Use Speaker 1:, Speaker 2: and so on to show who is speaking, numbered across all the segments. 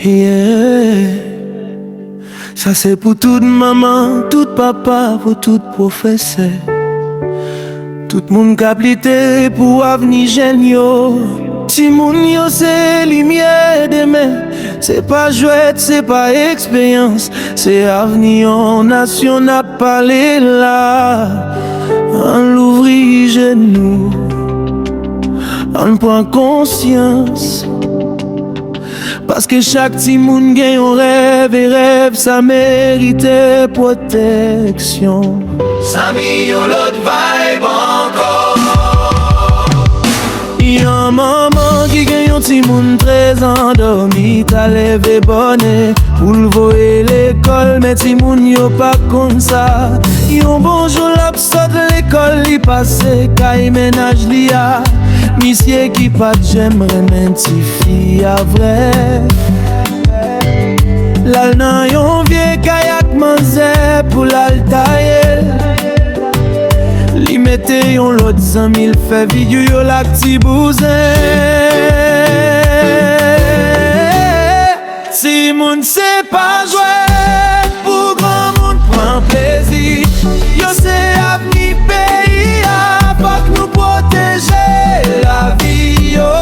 Speaker 1: Yeah. Ça c'est pour toute maman, tout papa, pour tout professeur. Tout moun kaplite pour avenir jeune yo. Si moun yo c'est lumière demain. C'est pas jouet, c'est pas expérience. C'est avenir en nation n'a parlé là. On l'ouvrit genou, on prend conscience. Parce que chaque petit moun gagne un rêve et rêve, ça mérite protection.
Speaker 2: Ça mis l'autre vibe encore.
Speaker 1: Y'a maman qui gagne un petit moun très endormi. T'as levé bonnet pour le voyer l'école. Mais petit moun yo pas comme ça. Yon bonjour l'absurde l'école li passe. Kay ménage li a. Monsieur qui pas j'aimerais m'identifier à vrai. L'al nan yon vieux kayak manzé pour l'altaïel. Li mette yon lot zan mil fait vidéo yo la k'ti bouzen. Si moun c'est pas jouer, pour grand moun prend plaisir. Yo c'est avenir pays a, faut que nous protéger la vie yo.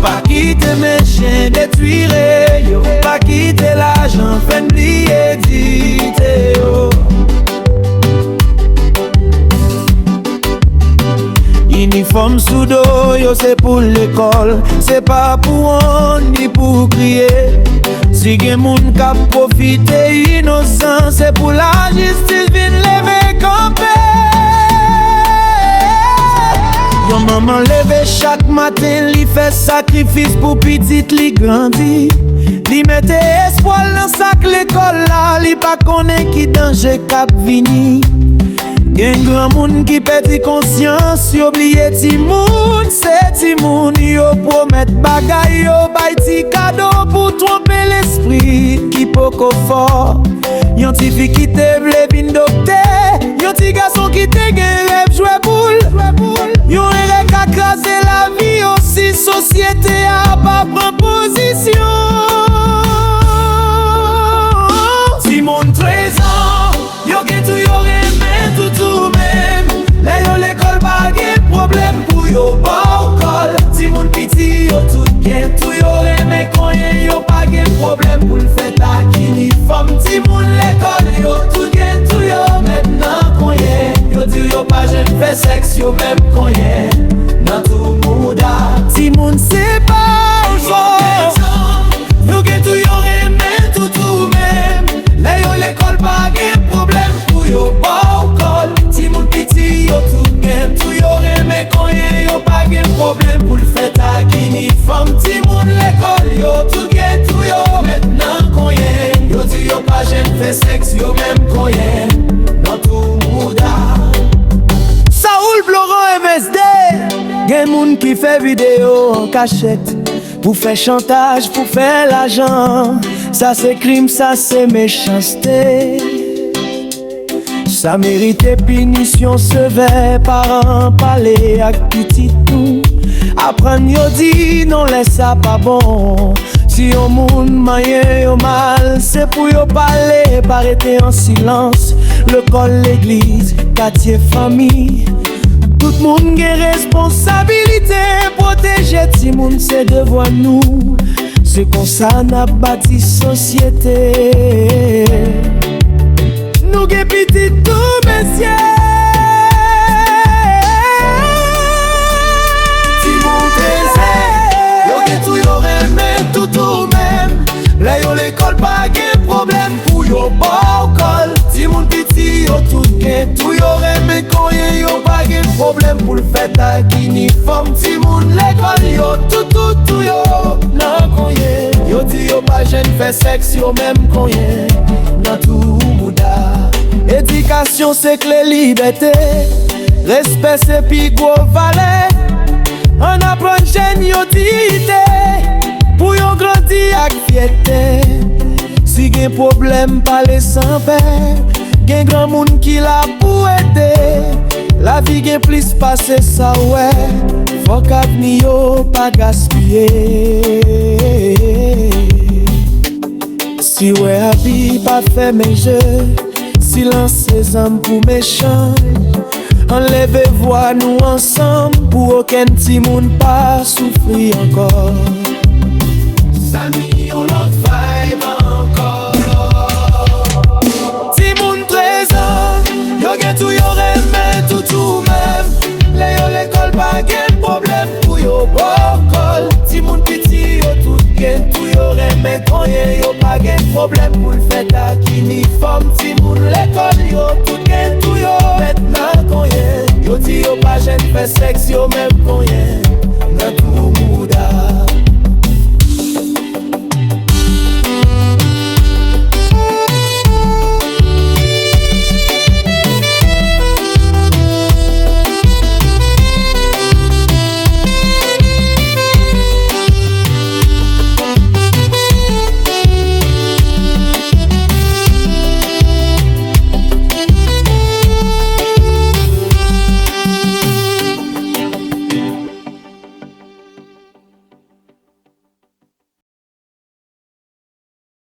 Speaker 1: Pas quitter mes chiens détruire yo, pas quitter l'argent fait oublier dité yo. Uniforme sous dos, yo c'est pour l'école. C'est pas pour on ni pour crier. Si gen moun ka profite innocent, c'est pour la justice vin lever campé. Yo maman leve chaque matin, li fait sacrifice pour petite li grandi. Li mette espoir dans sac l'école là, li pa konnen ki danger kap vini. Gen grand moun qui perdit conscience, yo oublié ti moun, c'est ti moun. Yo promet bagay, yo bay ti cadeau pour tromper l'esprit qui poko fort. Yon ti fi qui te vle vin docteur, yon ti garçon qui te gen rêve jouer boule. Yon rêve ka krasé la vie aussi, société a pas prend position. Ti moun 13 ans, yo gen tout yo tout même. Là yo l'école pas gen problème pour yo pas au col. Si moun piti yo tout gen, tout yo reme konyen yo pas gen problème pour le fait akini femme. Si moun l'école yo tout gen, tout yo maintenant konyen. Yo di yo pas jeune fait sexe yo même konyen. Dans tout mouda, si moun c'est pas fort. Yo gen tout yo reme tout même. Là yo l'école pas gen problème pour yo pas. Yo tout gen, tout yo reme konyen. Yo pa gen problème pour le fait akini femme. Ti moun l'école yo tout gen, tout yo maintenant konyen. Yo di yo pa jeune fait sexe yo même konyen. Dans tout mouda Saoul Florent MSD. Gen moun qui fait vidéo en cachette pour faire chantage, pour faire l'argent. Ça c'est crime, ça c'est méchanceté. Ça mérite punition sévère, parents parler ak petit tout. Apprendre yo di non laisse ça pas bon. Si yon moun mayen yo mal, c'est pour yo parler, pas rester en silence. L'école, l'église, quartier, famille, tout moun gen responsabilité. Protéger ti moun c'est devoir nous. C'est comme ça n'a bâti société. Nous gen petit tout messieurs. Ti moun 13 yo gen tout yo reme tout même. Là yo l'école pas gen problème pour yo pas au col. Ti moun petit yo tout gen, tout yo reme konyen. Yo pas gen problème pour le fait akini femme. Ti moun l'école yo tout yo nan konyen. Yo di yo pas jeune fait sexe yo même konyen. Nan tout mouda. Éducation c'est clé liberté. Respect c'est pi gros valet. On apprend géniosité pour yon grandi ak fierté. Si gen problème parler sans peur. Gen grand moun qui la pour aider. La vie gen plus passer ça ouais. Faut qu'avenir yo pas gaspiller. Si ouais habi pas fait mes jeux, silence ses hommes pour méchants. Enlevez voix nous ensemble pour aucun petit monde pas souffrir encore. Samy on l'autre vibe encore. Ti moun 13 ans, yo gen tout yo remet tout même. Les yo l'école pas gen problème pour yo bokol. Ti moun piti yo tout gen tout yo remet konye yo pas gen problème pour le fait à uniforme. Ti moun l'école yo tout gen tout yo maintenant konye. Yo ti yo pas gêne fait sexe yo même konye. Nan tout mouda.